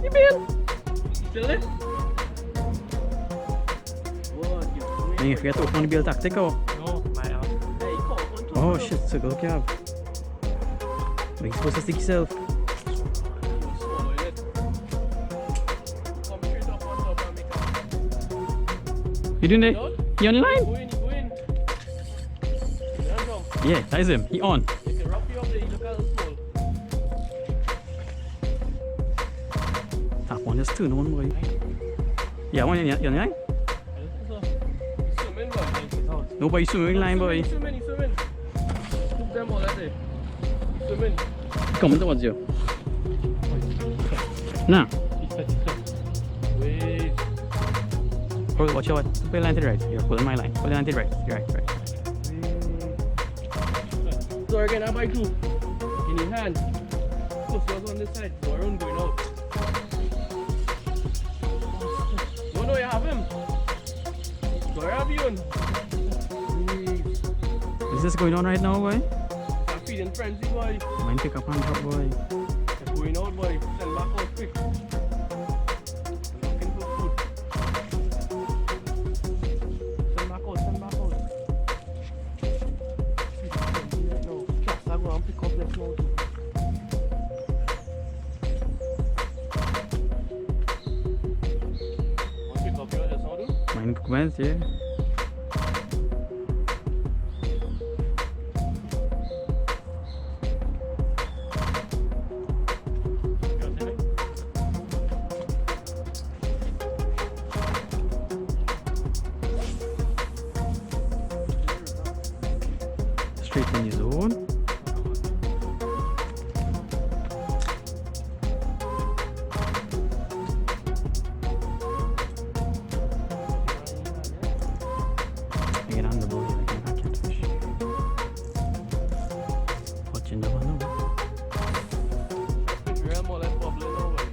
You been? Still there? What? You forget to open the bill tactic or? No, my arm. Hey, call control. Oh shit, so look you have. But you're supposed to stick yourself. You doing there? He on the line? Go in. Yeah, that is him. He on. If you rough you up there, you look a little small. Tap on just turn on boy. Yeah, one you on the line? I don't think so. He's swimming, boy. Nobody swimming line boy. He's swimming. Scoop them all that day. He's swimming. Coming towards you. Nah. Wait. Hold, watch out. Pull the line to the right. You're pulling my line. Pull the line to the right. Right. So again, I buy two. In your hand. Close yours on this side. So around going out. No, you have him. Where have you on? Is this going on right now, boy? I'm feeding frenzy, boy. Mine pick up and drop, boy. It's going out, boy. Send back out quick. Looking for food. Send back out. Right now. Trust, I go and pick up this now. Want to pick up your now, do? Mine commence, yeah. Straight in his zone. I get on the boat here, I can't fish. But you never know. If you're more like bubbling now, boy.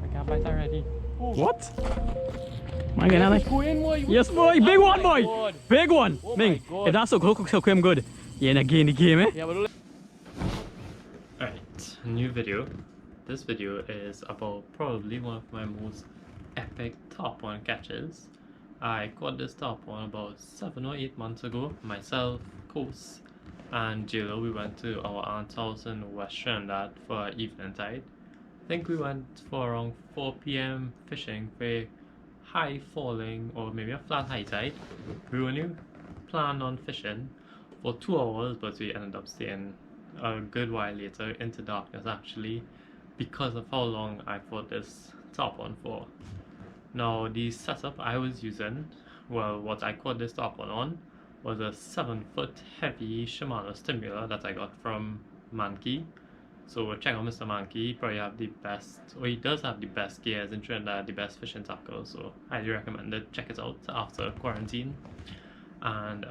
I can't bite already. Oh. What? Am I getting out Go in, boy. Yes, boy, big one, boy! God. Big one! Oh my Ming, God. if that's so good, you're in the game, eh? Yeah, but Alright, new video. This video is about probably one of my most epic tarpon catches. I caught this tarpon about 7 or 8 months ago. Myself, Kos, and Jilo, we went to our aunt's house in West Trinidad for evening tide. I think we went for around 4 p.m. fishing for a high falling or maybe a flat high tide. We only planned on fishing for 2 hours, but we ended up staying a good while later into darkness actually, because of how long I fought this tarpon for. Now the setup I was using, well, what I caught this tarpon on was a 7-foot heavy Shimano Stimula that I got from Mankey. So check out Mr. Mankey, he probably have the best, or he does have the best gears in Trinidad, the best fishing tackle, so highly recommend it. Check it out after quarantine. And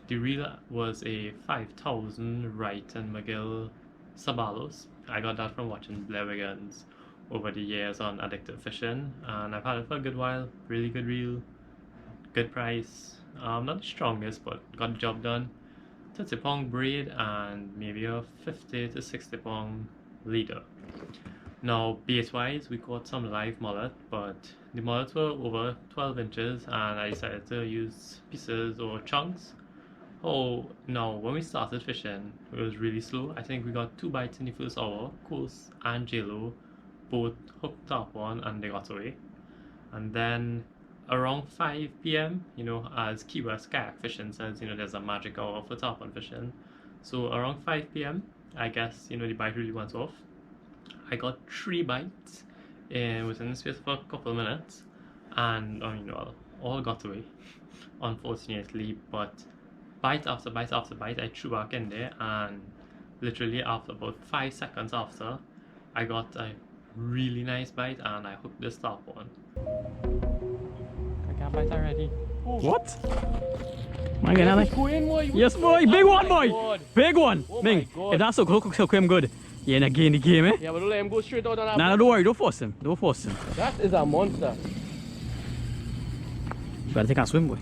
the reel was a 5,000 Wright and Mcgill sabalos. I got that from watching Blair Wiggins over the years on addictive fishing, and I've had it for a good while. Really good reel, good price. Not the strongest, but got the job done. 30-pound braid and maybe a 50 to 60-pound leader. Now bait wise, we caught some live mullet, but the mullets were over 12 inches and I decided to use pieces or chunks. Oh, now when we started fishing, it was really slow. I think we got 2 bites in the first hour. Kos and Jilo both hooked tarpon and they got away. And then around 5 p.m, you know, as Key West kayak fishing says, you know, there's a magic hour for tarpon fishing. So around 5 p.m, I guess, you know, the bite really went off. I got 3 bites within the space of a couple of minutes, and you know, all got away, unfortunately. But bite after bite after bite, I threw back in there, and literally after about 5 seconds after, I got a really nice bite, and I hooked this tarpon. I can't bite already. What? Am I getting Yeah, that? go in, boy. Yes, boy. Big Oh one, my boy. God. Big one. Oh Ming, my God. if that's so him good. Yeah, not gain the game, eh? Yeah, but don't let him go straight out on that. Nah, don't worry. Don't force him. Don't force him. That is a monster. You better take a swim, boy.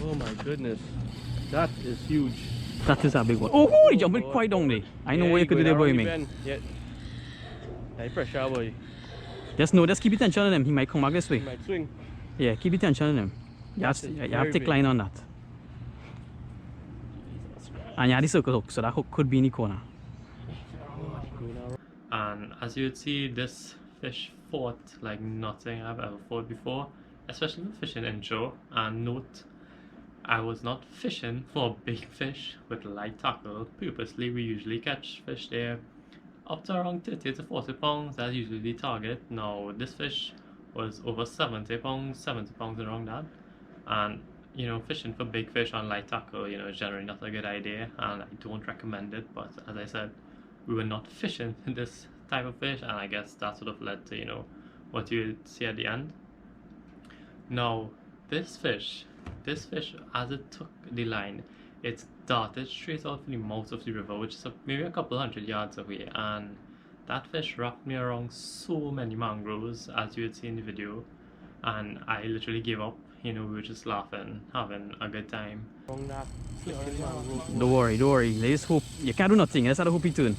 Oh my goodness. That is huge. That is a big one. Oh, he jumping God. quite down there. I know Yeah, what he you could do going there, boy, around the Ming. bend. Yeah. High pressure, boy. Just keep your attention on him. He might come back this way. He might swing. Yeah, keep your attention on him. You have to take line on that. And you have the circle hook, so that hook could be in the corner. And as you would see, this fish fought like nothing I've ever fought before, especially with fishing inshore. And note, I was not fishing for big fish with light tackle. Purposely, we usually catch fish there up to around 30 to 40 pounds. That's usually the target. Now, this fish was over 70 pounds around that. And you know, fishing for big fish on light tackle, you know, is generally not a good idea, and I don't recommend it. But as I said, we were not fishing this type of fish, and I guess that sort of led to, you know, what you see at the end. Now, this fish, as it took the line, it darted straight out from the mouth of the river, which is maybe a couple hundred yards away, and that fish wrapped me around so many mangroves, as you would see in the video, and I literally gave up. You know, we were just laughing, having a good time. Don't worry. Let's hope. You can't do nothing. Let's have a hoopy tune.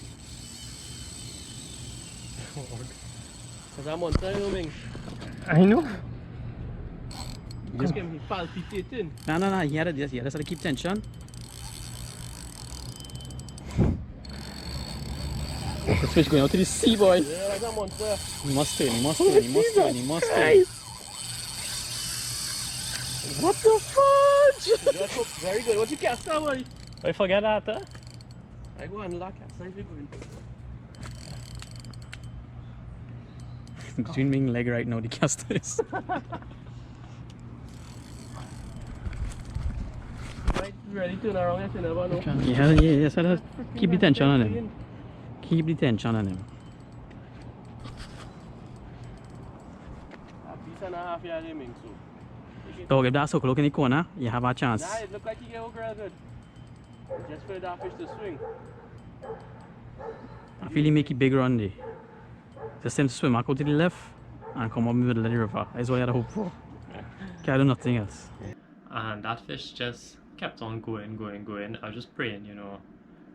That's a monster, you know, Ming. I know. You just get me palpitating. No. You had to keep tension. This fish going out to the sea, boy. Yeah, that's a monster. He must turn. What the fudge? That's very good. What you cast that, boy? I forget that, huh? I go and lock cast. I going. Between Ming leg right now, the cast is. Right, ready to turn around. Yes, you never know. Yeah. So keep the tension on him. Keep the tension on him. A piece and a half yard aiming, so. Dog, if that's hook in the corner, you have a chance. Nah, it look like you get hook real good. Just for that fish to swing. I feel he make a big run there. Just him swim back out to the left and come up in the middle of the river. That's what I had hope for. Can't do nothing else. And that fish just kept on going. I was just praying, you know.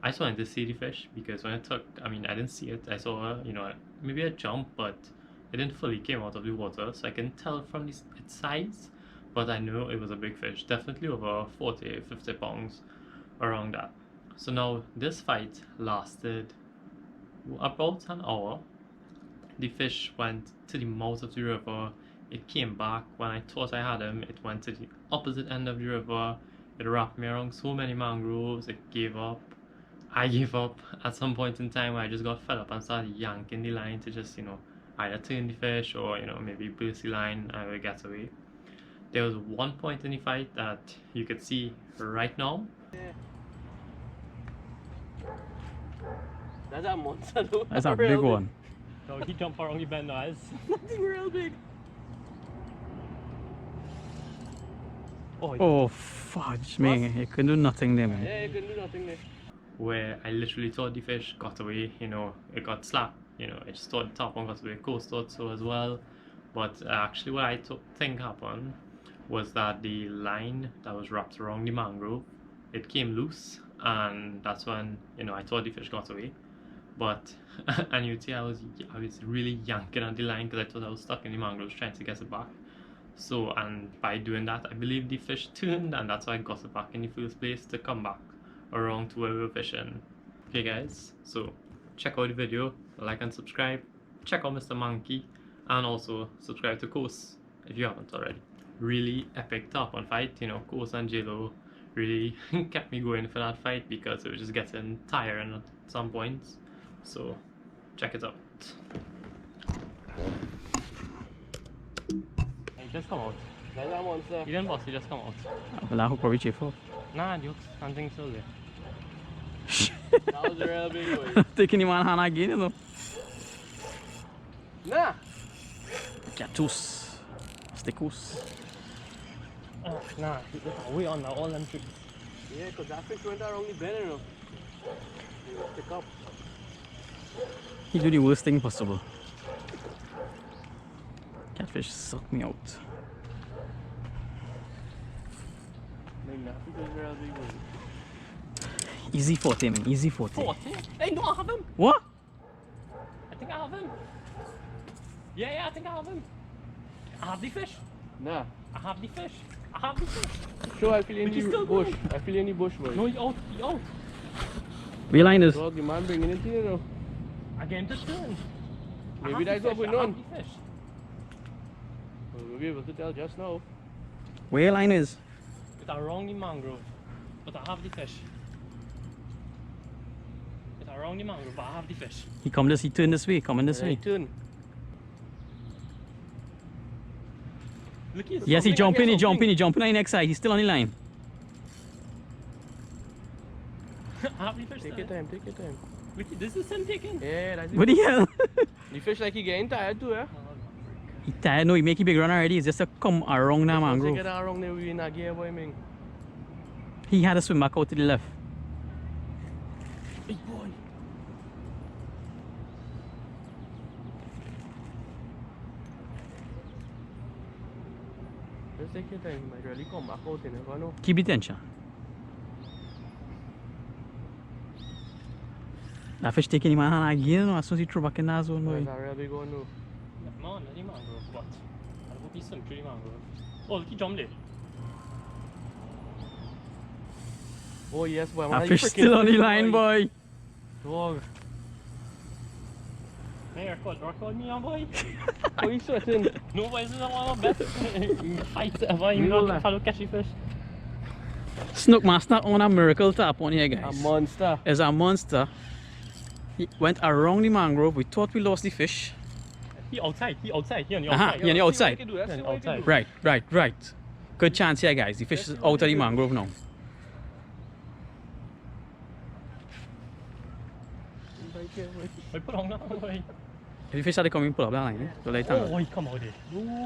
I just wanted to see the fish, because when it took, I mean, I didn't see it. I saw, you know, maybe a jump, but it didn't fully came out of the water, so I can tell from its size. But I knew it was a big fish, definitely over 40-50 pounds, around that. So now this fight lasted about an hour. The fish went to the mouth of the river. It came back. When I thought I had him, it went to the opposite end of the river. It wrapped me around so many mangroves. It gave up. I gave up at some point in time. I just got fed up and started yanking the line to just, you know, either turn the fish or, you know, maybe burst the line and I would get away. There was one point in the fight that you could see right now. That's a monster, though. That's a big one. So he jumped around the bend, guys. Nothing real big. Oh, fudge, man. You couldn't do nothing there, man. Yeah, you couldn't do nothing there. Where I literally thought the fish got away, you know, it got slapped, you know, I just thought the top one got away. Kos thought so as well. But actually what I think happened was that the line that was wrapped around the mangrove, it came loose, and that's when, you know, I thought the fish got away. But and you'd see I was really yanking at the line because I thought I was stuck in the mangroves trying to get it back. So, and by doing that, I believe the fish turned, and that's why I got it back in the first place to come back around to where we were fishing. Okay guys, so check out the video, like and subscribe, check out Mr. Monkey, and also subscribe to Kos if you haven't already. Really epic tarpon fight, you know, Kos and J-Lo really kept me going for that fight because it was just getting tiring at some points. So check it out. He just come out. That's a monster. He didn't bust, he just come out. Well, I hook probably chief off. Nah, the hook's something still there. That was a real big one. Taking him on hand again, you know. Nah. Catus. Stickus. Nah, it's way on now, all them tricks. Yeah, because that fish went around the bend, you know. They will pick up. He do the worst thing possible. Catfish suck me out. Man, that fish is real big one. Easy 40, man. Easy 40. 40? Hey, no, I have him. What? I think I have him. Yeah, I think I have him. I have the fish. Nah. I have the fish. I have the fish. Sure, I feel in But he's the still bush. going. I feel in the bush, boy. No, he out. He out. Where line is? Dog, the man bringing it here, you know. Again to turn. Maybe that's what we're I doing. have the fish. We'll be able to tell just now. Where line is? It's around the mangrove. But I have the fish. It's around the mangrove, but I have the fish. He turn this way, coming this way. Right turn. Look, he's Yes, he something jumping, he against jumping, he jumping on the next side. He's still on the line. something. I have the fish. Take your time, take your time. Look, this is him taking. Yeah, that's it. What the hell? The fish like he getting tired too, eh? He tired, no, he make a big run already. He's just to come around that Once they mangrove. get around there, we in a gear, boy, man. He had to swim back out to the left. Big boy. Just take your time, he might really come back out, you never know. Keep the tension. That fish taking him hand again, you know, as soon as he throw back in that zone, boy. That's a real big one, no. Man, the mangrove, what? I hope he's some tree mangrove. Oh, look, he jumped it. Oh, yes, boy. That fish still on the line, boy. Dog. Hey, record me on, boy. How you sweating? No, boy, this is one of the best fights ever. You You know know, that. how to catch a fish. Snook Master on a miracle tap on here, A guys. monster. It's a monster. He went around the mangrove. We thought we lost the fish. He outside, he outside, he on the Aha, outside. he on the outside. See what you can do, that's Yeah, what you can outside. do. Right. Good chance here, guys. The fish is out of the mangrove now. Right here, boy. Wait, put on now, boy. If the fish had to come in, pull up that line, eh? So let it hang Oh, out. he come out there.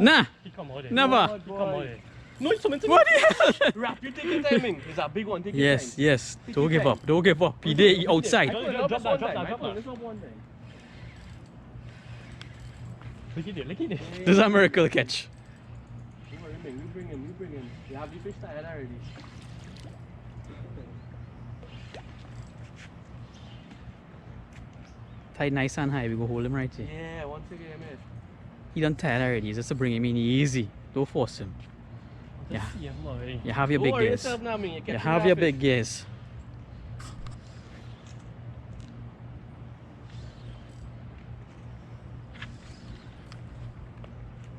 Nah, He come out there. never. He come out there. No, he's coming to me. What the hell? Rap, you take your timing. It's a big one, take your Yes, time. yes. Take Don't your give time. up. Don't give up. He there, he outside. Drop Put it that, up drop one that, time. drop I that. put this up one time. Look at it, look at it. This is a miracle catch. You bring him. You have the fish tired already. Tied nice and high. We go hold him right here. Yeah, once again, man. He done tired already. Just to bring him in easy. Don't force him. Yeah. See him, boy. You have your Don't big worry gears. yourself now, man. You have your big gears.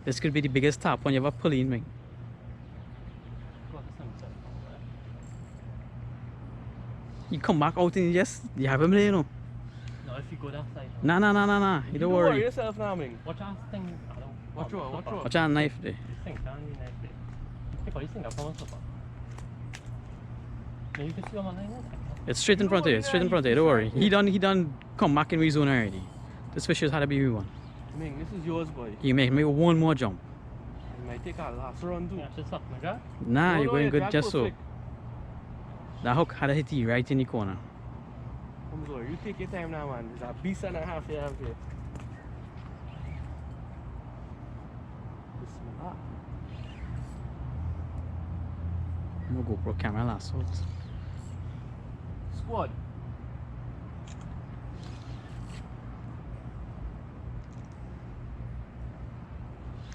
This could be the biggest tap one you ever pull in, man. You come back out and you have him there, you know. No, if you go that side. Nah. You don't Don't worry worry. yourself now, man. Watch out, thing. I don't. Watch out, watch out. Watch that knife there. This thing down the neck there. Hey, boy, this thing up on so far. Yeah, you can see on my line. It's straight in front of you. It's straight in front of you. Don't worry. He done come back in his zone already. This fish has had to be one. Ming, this is yours, boy. You make me one more jump. You might take our last run too. Yeah, just up, my guy. Nah, No, you're no, going yeah, good that's just so. perfect. That hook had to hit you right in the corner. I'm sorry, you take your time now, man. There's a beast and a half you have here. Bismillah. I'm gonna GoPro camera last out. Squad.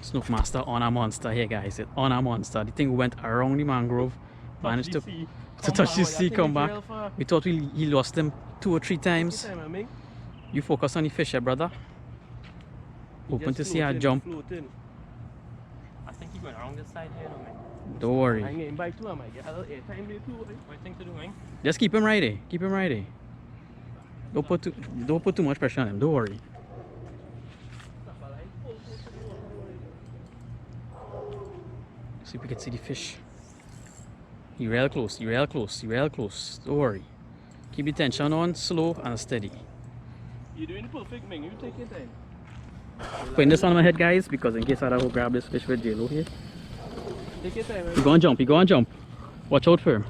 Snook Master on a monster here, guys. On a monster. The thing went around the mangrove, managed to touch the sea, come back. We thought he lost him 2 or 3 times. Take your time, Ming. You focus on the fish, brother. He Open just to see her floating, jump. floating. I think he's going around this side here, no, man. Don't I'm worry. getting back to him, I get a little airtime there too, boy. What do you think to do, man? Just keep him right there. Keep him right there. Don't put too much pressure on him. Don't worry. See if we can see the fish. He real close. He real close. He real close. Don't worry. Keep the tension on, slow and steady. You're doing perfect, Ming. You take your time. Putting this on my head, guys, because in case I don't go grab this fish with JLo here. Take your time. You go and jump, you go and jump. Watch out for him.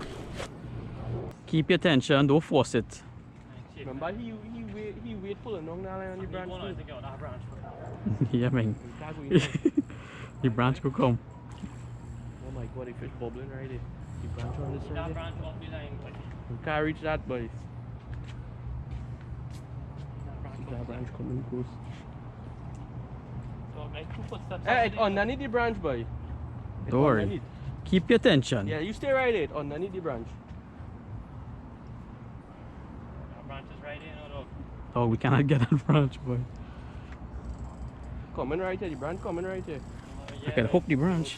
Keep your tension, don't force it. Remember, he wait pulling along that line on the branch. Yeah, man. The branch could come. Oh my god, the fish bubbling right there. The branch on this side. You can't reach that, boy. That branch coming close. Hey, it's underneath the branch, boy. Don't worry. Keep your tension. Yeah, you stay right there, underneath the branch. That branch is right in, dog. Oh, we cannot get that branch, boy. Coming right here, the branch coming right here. I can hook the branch.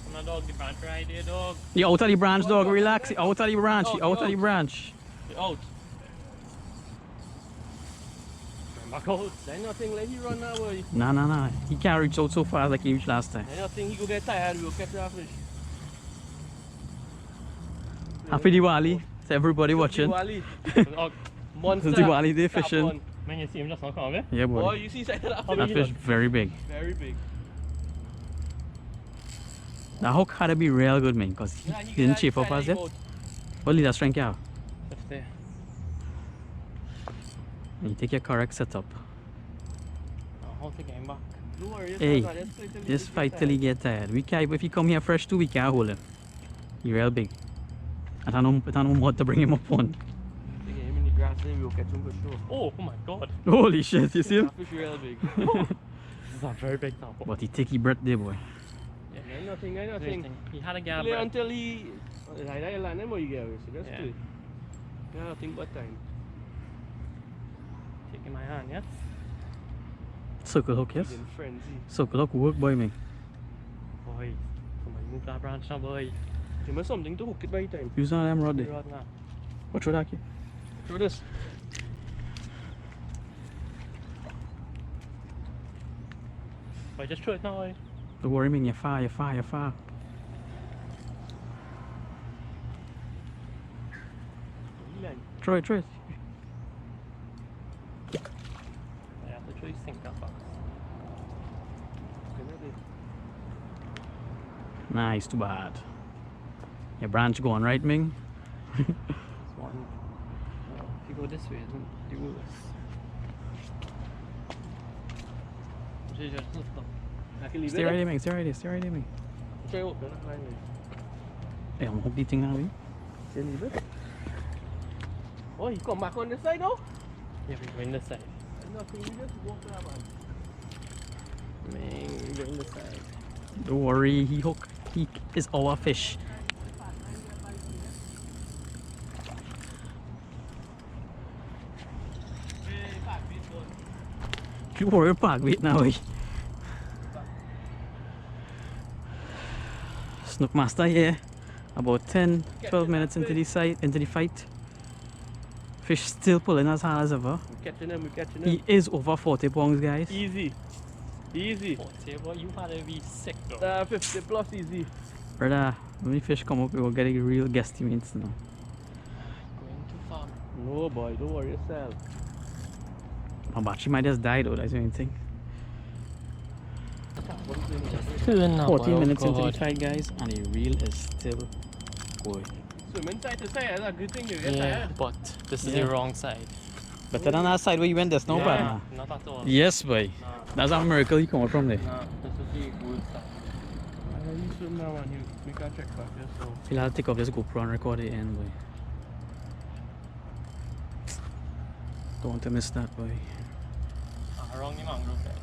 Come on, dog, the branch right there, dog. The out of the branch, dog. Relax. The out of the branch. The out of the branch. Out. Back out. There's nothing, let you run now, boy. Nah. He can't reach out so fast like he reached last time. There's nothing, he go get tired, we'll catch that fish. Happy Diwali to everybody watching. Diwali. Monster Diwali day fishing. Tarpon. Man, you see him just not coming? Yeah, boy. Oh, you see sight of that fish? That fish very big. Very big. That hook had to be real good, man, because he didn't chip up as yet. What leader strength you have? 50. You take your correct setup. I'll take him back. Don't worry, Hey, just just fight till he get tired. We can't, if he come here fresh too, we can't hold him. He real big. I don't know what to bring him up on. Take him in the grass, then we'll catch him for sure. Oh my god. Holy shit, you see him? That fish real big. This is a very big tarpon. But he take his breath there, boy. Ain't nothing. He had a gap. Play until he... Like that, you land him or you get away, so just Yeah. play. Yeah, nothing but time. Taking my hand, yeah? Circle hook, yes? He's in frenzy. Circle hook work, boy, man. Boy, somebody move that branch now, boy. Give me something to hook it by time. Use one of them rod there. Rod now. Watch what that kid. Throw this. Boy, just throw it now, boy. Don't worry, man, you're far. Line. Throw it. I have to try to sink that box. Nice, too bad. Your branch going right, Ming? This one. If you go this way, then you go this. Just lift up. I can leave Stay it right there. there, Ming. Stay right there, Ming. Try open that line. Hey, I'm hook the thing now, Ming. Stay leave it. Oh, he come back on this side now? Yeah, we go in this side. Nothing, you just walk that one. Man, we go in this side. Don't worry, he is our fish. Don't worry, park wait now. Snook Master here, about 10-12 minutes into the fight. Fish still pulling as hard as ever. We're catching him. He is over 40 pounds, guys. Easy. 40, boy, you had to be sick, though. 50 plus easy. Brother, when the fish come up, we will get a real guesstimates now. Going too far. No boy, don't worry yourself. My battery might just die though, that's the only thing. 14 minutes into the fight, guys, and the reel is still going. Swimming side to side, that's a good thing. You get Yeah, tired. but this is Yeah. the wrong side. Better than that side where you went, there's no partner. Not at all. Yes, boy. Nah, That's a miracle you come out from there. nah, this is the good side. You swim now and you make a check back here, so. Feel I'll take off this GoPro and record the end, boy. Don't want to miss that, boy. Wrong the mangrove, guys.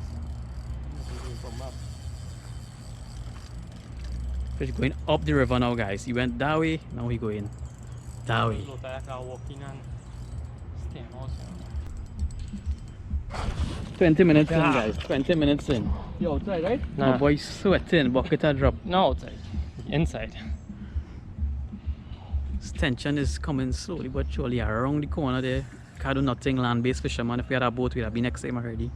Fish going up the river now, guys. He went that way, now he going that way. Look like I'm walking and staying out. 20 minutes in, Yeah. guys. 20 minutes in. You outside, right? My Nah, boy sweating, bucket a drop. no outside. Inside. This tension is coming slowly but surely around the corner there. Can't do nothing, land-based fisherman. If we had a boat, we'd have been next time already.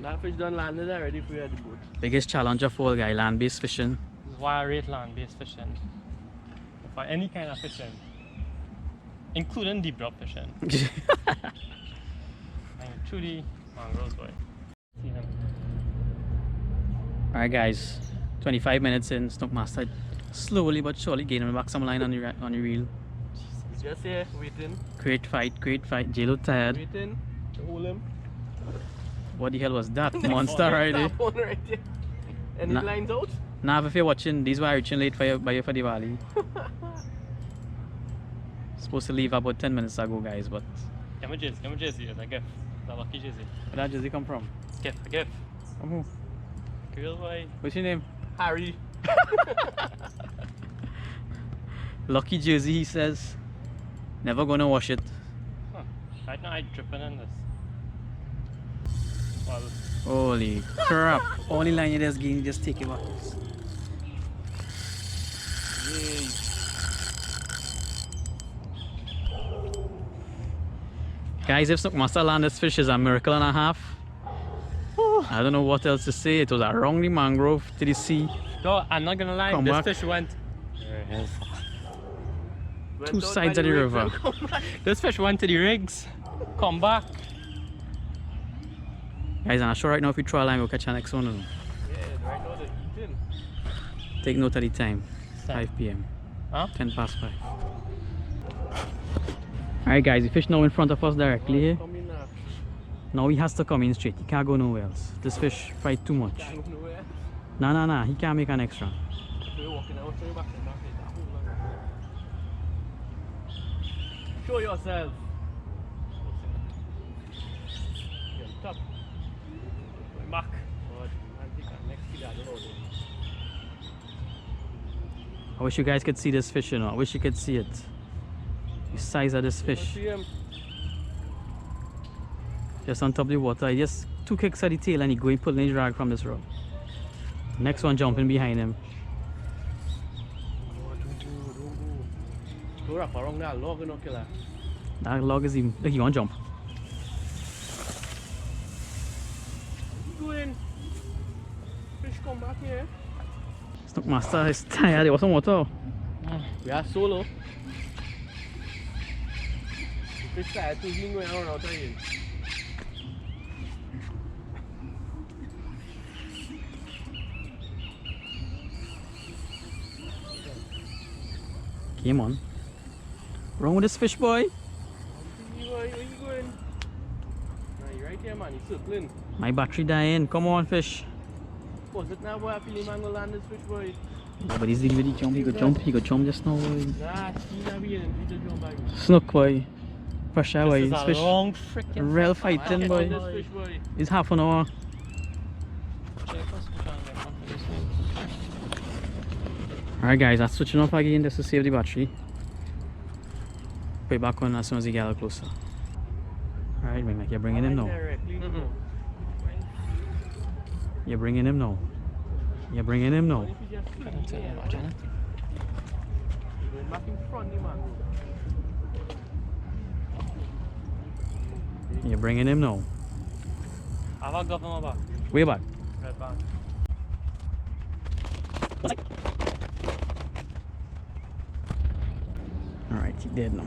That fish done landed already if we had the boat. Biggest challenge of all, guy, land-based fishing. This is why I rate land-based fishing. For any kind of fishing. Including deep drop fishing. And through the mangroves, boy. See them. Alright guys, 25 minutes in, Snook Mustad slowly but surely gaining back some line on the reel. He's just here, waiting. Great fight. J-Lo tired. Waiting to hold him. What the hell was that? Monster right there. Right there. Any Nah. lines out? Now if you're watching, these were reaching late for the Diwali. Supposed to leave about 10 minutes ago guys, but Come on, Jesse, it's a gift. It's a lucky Jesse. where did Jersey come from? It's a gift. From who? Girl, why? What's your name? Harry. Lucky Jersey, he says. Never gonna wash it. Huh. Right now I'm dripping in this. Well, Holy crap. Only line you just gain, you just take it back. Yay. Guys, if Snook Mustad land this fish is a miracle and a half. I don't know what else to say. It was around the mangrove to the sea. no, I'm not gonna lie. Come This back. fish went. Went Two out sides by of the rigs river. and come back. This fish went to the rigs. Come back. Guys, I'm not sure right now if we try line, we'll catch our next one. Or no. Yeah, right now they're eating. Take note of the time. 5 p.m. Huh? 10 past 5. Alright guys, the fish now in front of us directly here. Come in now. Now he has to come in straight. He can't go nowhere else. This fish fight too much. Can't go nowhere. Nah. He can't make an extra. So you're walking out, so you're back and back. That whole long. Show yourself. You're on top. Going back. Good. And take that next kid out of the road. I wish you guys could see this fish, you know. I wish you could see it. The size of this Don't fish. see him. Just on top of the water. He just 2 kicks at the tail and he going pulling his drag from this rod. Next one jumping behind him. Oh, don't go. Go wrap around that log and not kill her. That log is even. Look, he gonna jump. Go in. Fish come back here. Snook Mustad is tired. There was some water. We are solo. The fish tired too, he ain't going around out of here. Come on. Wrong with this fish, boy? Where you going? Nah, you right here, man. He's circling. My battery dying. Come on, fish. What's it now, boy? I feel him man will land this fish, boy. Yeah, but he's really jump. He could jump. He could jump just now, boy. Nah, he's not being. He just jump back. Snook, boy. Pressure, boy. This This is a fish. long freaking Real fight. fighting, Catch boy. this fish, boy. It's half an hour. Alright, guys. I'm switching off again just to save the battery. Put it back on as soon as he gets closer. Alright, man. You're bringing him now. You're bringing him now. You're bringing him now. Back in front, man. You're bringing him now. Have I got them back? Way back. Right back. Alright, he's dead now.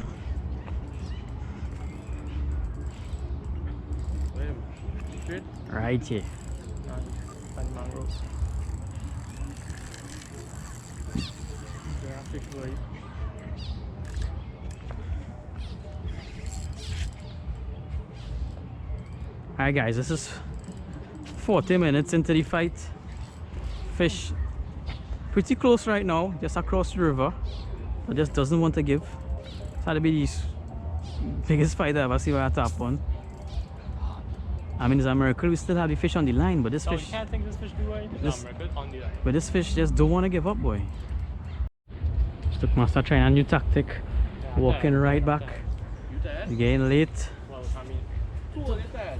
Wait, straight. Right here. Find mangroves. Yeah, fish, boy. Alright guys, this is 40 minutes into the fight. Fish pretty close right now, just across the river, but just doesn't want to give. It's had to be the biggest fight I ever seen by a tarpon. I mean, it's a miracle we still have the fish on the line, but this So you fish, can't think this fish do right? This- No, record on the line. but this fish just don't want to give up, boy. Snook Mustad trying a new tactic, walking right back. You tired? You're getting late. Well, I mean, Two on this side.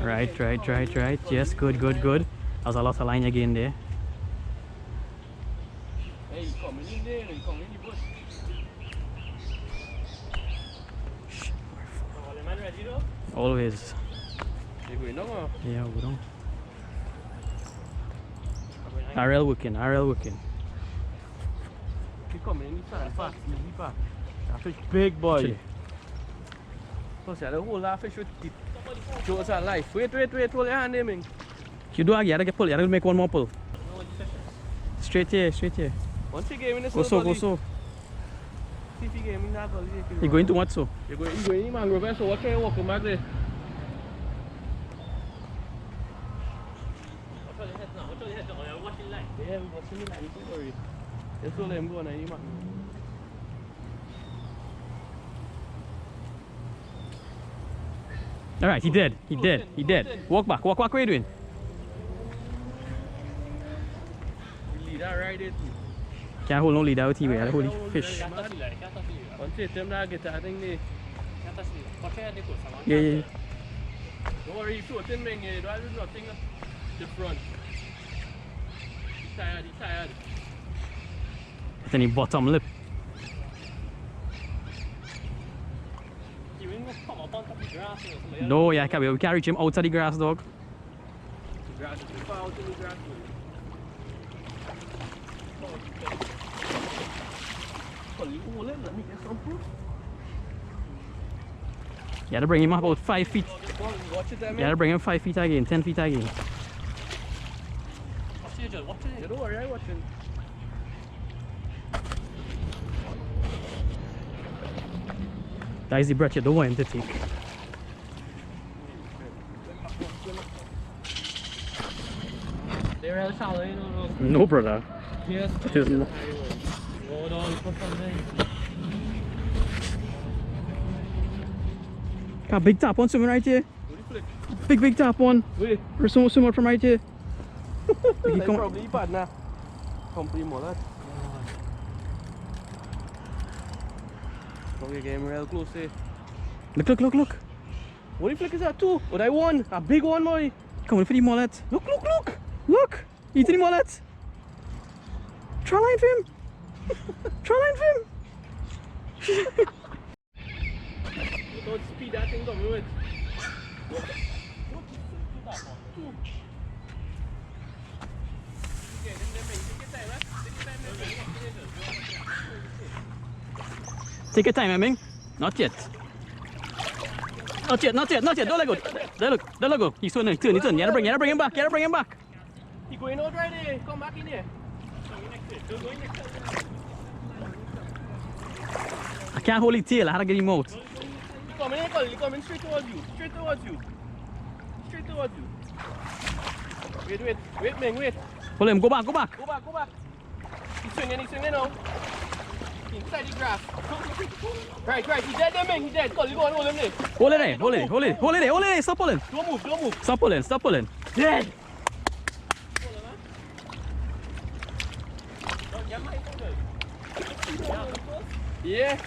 Right. Yes, good. There's a lot of line again there. Hey, you coming in there, you coming in the bush. All the man ready though? Always. You going now, man? Yeah, we don't. RL working. You coming in the sand fast, easy fast. That fish big, boy. Actually. So, see, the whole lot of fish with the jaws are life. Wait, hold your hand there, man. You do, you gotta get pull. You gotta make one more pull. Straight here, straight here. Once you get in this Go so, go gully, so. see if you get in that gully. You going to what so? You're going in mangrove, so watch how you walk back there. Yeah, we're watching the line, don't worry. Just don't let him go on any man. Alright, he did. He did. He did. Walk back. Walk back. What are you doing? Lead that right there. Can't hold no lead out here. Gotta hold the fish. Once you them that get that thing there. Yeah, yeah. Don't worry, if you're floating, man, you don't have nothing the front. He's tired, he's tired. Then he bottom lip. No, yeah, we can't reach him outside the grass, dog. The grass is too far out in the grass. Let me get some food. You gotta bring him up about 5 feet. Watch it there, man. You gotta bring him 5 feet again, 10 feet again. You don't worry, I'm watching. That is the breath you don't want him to take. They're real shallow, you know. No, brother. Yes. It is not. Hold on, put something. Got a big tap on swimming right here. Big tap on. Wait. Or someone swimming from right here. They probably bad now. Complete mullet. Okay, getting real close here. Look. What the flick is that too? What I won? A big one, boy. Coming for the mullet. Look. Look. Eating the mullet. Try line for him. Don't speed that thing coming with. Take your time, Eming. Not yet. Don't let go. Don't let go. He's turning. You gotta bring him back. He's going out right there. Come back in here. I can't hold his tail. I had to get him out. He's coming straight towards you. Wait, man, wait. Hold him. Go back. Go back. He's swinging now. Inside the grass. Right, he's dead there, man, he's dead. Call, you go and hold him there. Hold it there. Stop pulling. Don't move. Stop pulling. Dead. Yeah.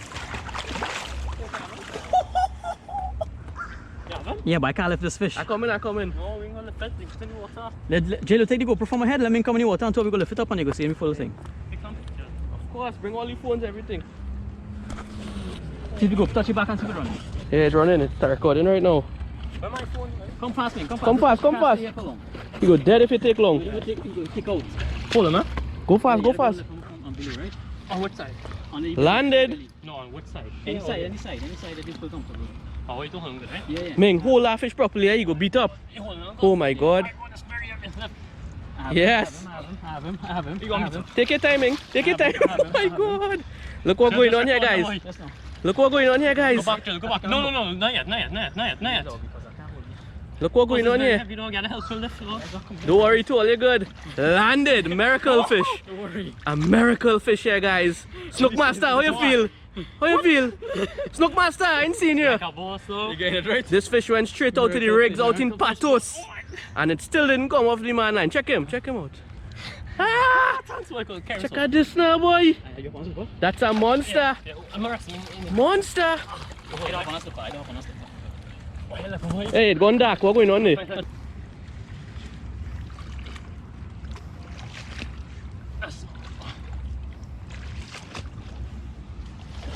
Yeah, but I can't lift this fish. I come in. No, we're gonna lift it. It's in the water. Jello, take the GoPro from my head. Let me come in the water until we go lift it up and you go see me full thing. Take some pictures. Of course, bring all the phones, everything. See if we go touch it back and see if it run. Yeah, it's running. It's recording right now. Where my phone? Come past me. Come fast. You go dead if you take long. You go take out. Hold on, man. Go fast. On Billy, right? On which side? On the Landed. No, on which side? Any side that you feel comfortable. Oh, wait, don't hold it, right? Yeah. Ming, hold that fish properly, you go beat up. Oh my god. Yes. I have him. Take your time, Ming. Take your time. Oh my god. Look what's going on here, guys. Look what's going on here, guys. Go back. No, not yet. Look what's going on here. You don't get a helpful lift. Don't worry, too, all you good. Landed. Miracle fish. Don't worry. A miracle fish here, guys. Snook Master, how you feel? Snook Master, I ain't seen you. You getting it right? This fish went straight out to the rigs out in Patos. And it still didn't come off the man line. Check him out. Ah! Check out this now, boy. That's a monster. Monster. Hey, it's gone dark. What's going on there?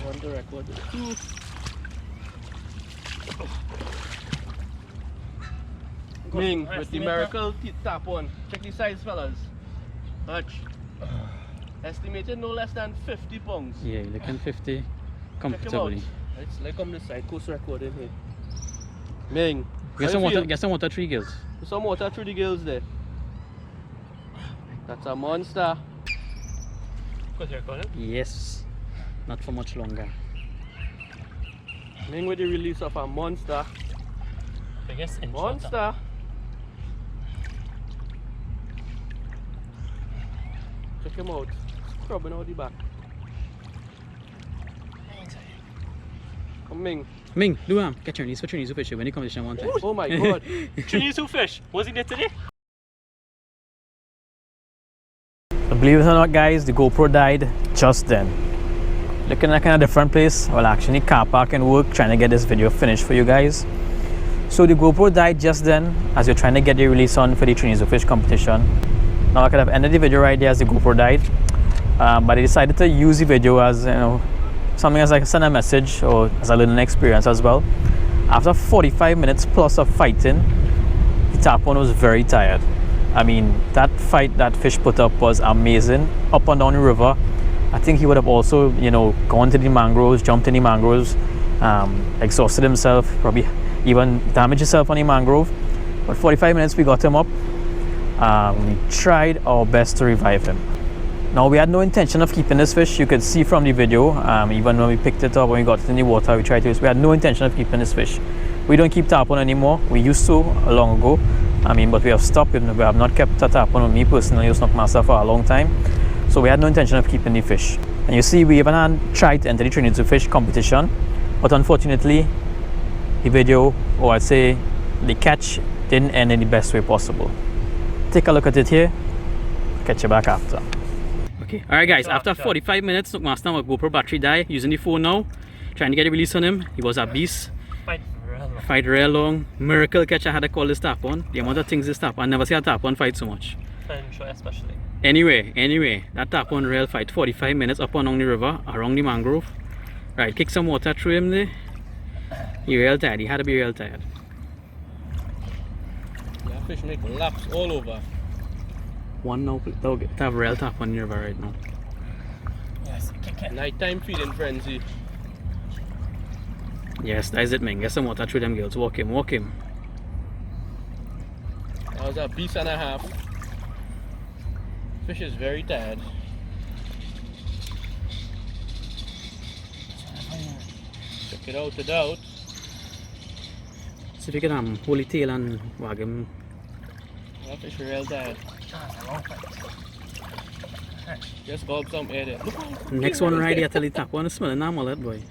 On the record. Ming with the miracle teeth tap on. Check the size, fellas. Watch. Estimated no less than 50 pounds. Yeah, you're looking 50 Check him out. comfortably. Let's like on this side. Coast record in here. Ming. Get some water 3 gills. Some water through the gills there. That's a monster. Yes, not for much longer. Ming with the release of a monster. Biggest inch. Monster. Check him out. Scrubbing out the back. Come Ming. Ming, do catch your knees for Chinese fish when you come to one time. Oh my god. Chinese fish. Was he there today? Believe it or not, guys, the GoPro died just then. Looking at a kind of different place. Well, actually, car park and work trying to get this video finished for you guys. So the GoPro died just then as we're trying to get the release on for the Trinidad fish competition. Now I could have ended the video right there as the GoPro died, but I decided to use the video as, you know, something as like send a message or as a learning experience as well. After 45 minutes plus of fighting, the tarpon was very tired. I mean, that fight that fish put up was amazing. Up and down the river, I think he would have also, you know, gone to the mangroves, jumped in the mangroves, exhausted himself, probably even damaged himself on the mangrove. But 45 minutes we got him up. We tried our best to revive him. Now we had no intention of keeping this fish. You could see from the video, even when we picked it up, when we got it in the water, we had no intention of keeping this fish. We don't keep tarpon anymore. We used to long ago. I mean, but we have stopped. We have not kept a tarpon with me personally, as snook master for a long time. So we had no intention of keeping the fish. And you see, we even had tried to enter the Trinidad fish competition, but unfortunately, the video, or I'd say the catch, didn't end in the best way possible. Take a look at it here. Catch you back after. Okay, alright guys, after 45 minutes, Snook Master, my GoPro battery died. Using the phone now, trying to get a release on him. He was a beast. Fight real long. Miracle catch, I had to call this tarpon. The amount of things this tarpon, I never see a tarpon fight so much. Especially. Anyway, that tarpon real fight, 45 minutes up and down the river, around the mangrove. Right, kick some water through him there. He real tired, he had to be real tired. Yeah, fish make laps all over. One now, to have real tarpon in the river right now. Yes, kick it. Nighttime feeding frenzy. Yes, that is it, man. Get some water through them girls. Walk him, walk him. That was a beast and a half. Fish is very tired. Check it out without. See if you can hold the tail and wag him. That fish is real tired. Just gulp some air there. Next one right here till the top one smelling that mullet, boy.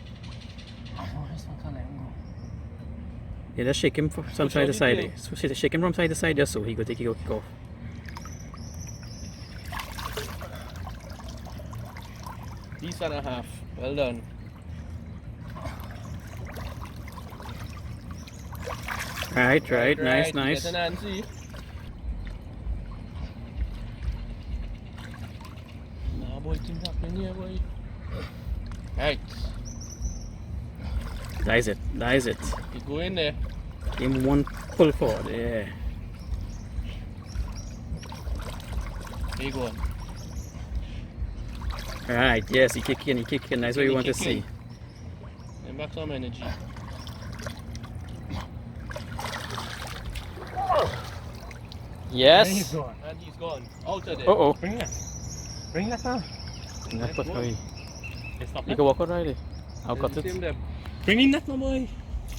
Yeah, just shake him from side to side. Shake him from side to side just so he go take it off. Beast and a half. Well done. Right. Nice. Get an Nancy. Nah, boy, things happening here, boy. Right. That is it. You go in there. Give him one pull forward, yeah. There you go. Right, yes, he kick in. That's what you want to see. And back some energy. Yes. And he's gone. And he's gone. Out of there. Uh-oh. Bring that down. That's what's coming. Stop You it. can walk out right there. I'll cut it. Same depth. Bring in that, my boy.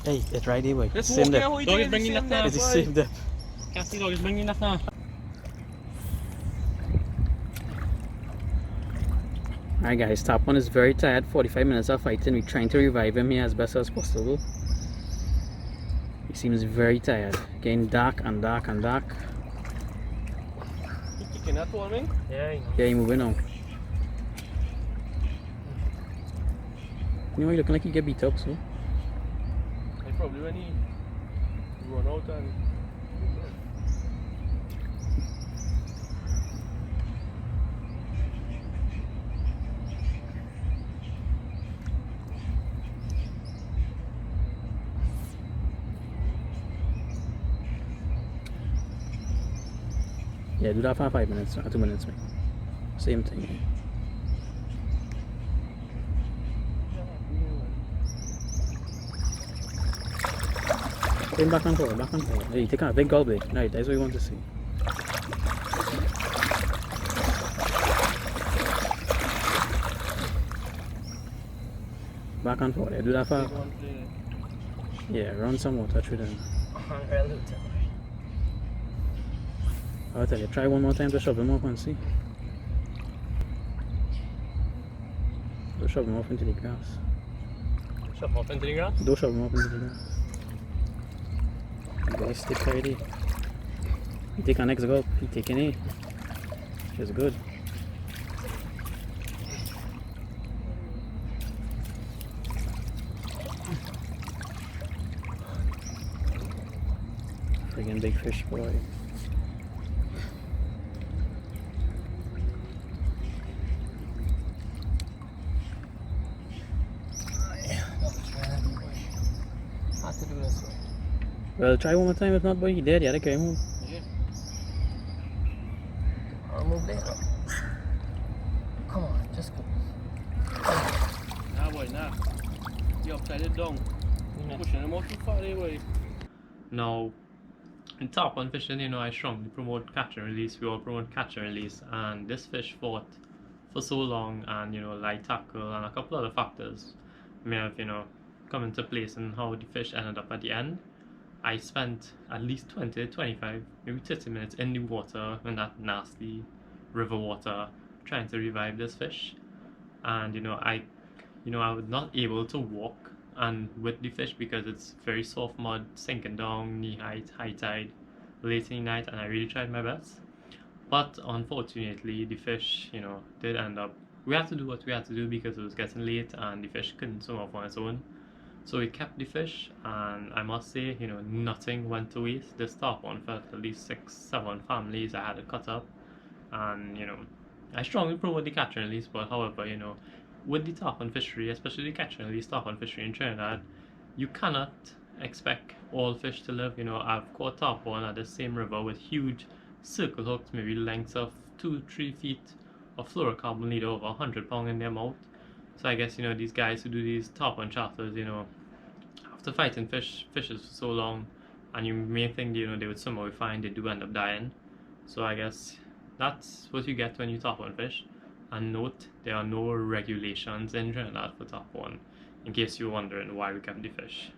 Hey, it's right there, boy. Just Same walk depth. here, how you Dog is doing? bringing Same that It's the depth, same boy. depth. Can't see dog is bringing that now. Alright guys, Tarpon is very tired. 45 minutes of fighting. We're trying to revive him here as best as possible. He seems very tired. Getting dark and dark and dark. You kicking that one, man? Yeah, Yeah, he's moving now. You know, he's looking like he get beat up, so. Like probably when he run out and... Yeah, do that for 5 minutes, 2 minutes, man. Same thing. Bring back and forward, back and forward. Hey, take a big gulp there. Right, that's what you want to see. back and forth. Do that for. Yeah, run some water through them. I'll tell you, try one more time to shove him up and see. Don't shove him off into the grass. Shove him off into the grass? Don't shove him up into the grass. You gotta stick tidy. You take our next gulp, he taking A. She's good. Friggin' big fish, boy. Well, try one more time. If not, boy, he dead. You gotta carry him home. Yeah. I'll move there. Come on, just go. Nah, boy, nah. You upside it down. Pushing him out too far there, boy. Now, in tarpon fishing, you know, I strongly promote catch and release. We all promote catch and release, and this fish fought for so long, and you know, light tackle and a couple other factors may have, you know, come into place in how the fish ended up at the end. I spent at least 20, 25, maybe 30 minutes in the water, in that nasty river water, trying to revive this fish. And I was not able to walk and with the fish because it's very soft mud, sinking down, knee height, high tide, late in the night, and I really tried my best. But unfortunately, the fish, did end up. We had to do what we had to do because it was getting late and the fish couldn't swim off on its own. So we kept the fish, and I must say, nothing went to waste. This tarpon fed at least 6-7 families. I had it cut up, and I strongly promote the catch and release. But however, with the tarpon fishery, especially the catch and release tarpon fishery in Trinidad, you cannot expect all fish to live. I've caught tarpon at the same river with huge circle hooks, maybe lengths of 2-3 feet of fluorocarbon leader over 100 pounds in their mouth. So I guess these guys who do these tarpon charters, after fighting fishes for so long, and you may think they would somehow be fine, they do end up dying. So I guess that's what you get when you tarpon fish. And note, there are no regulations in Trinidad for tarpon, in case you're wondering why we kept the fish.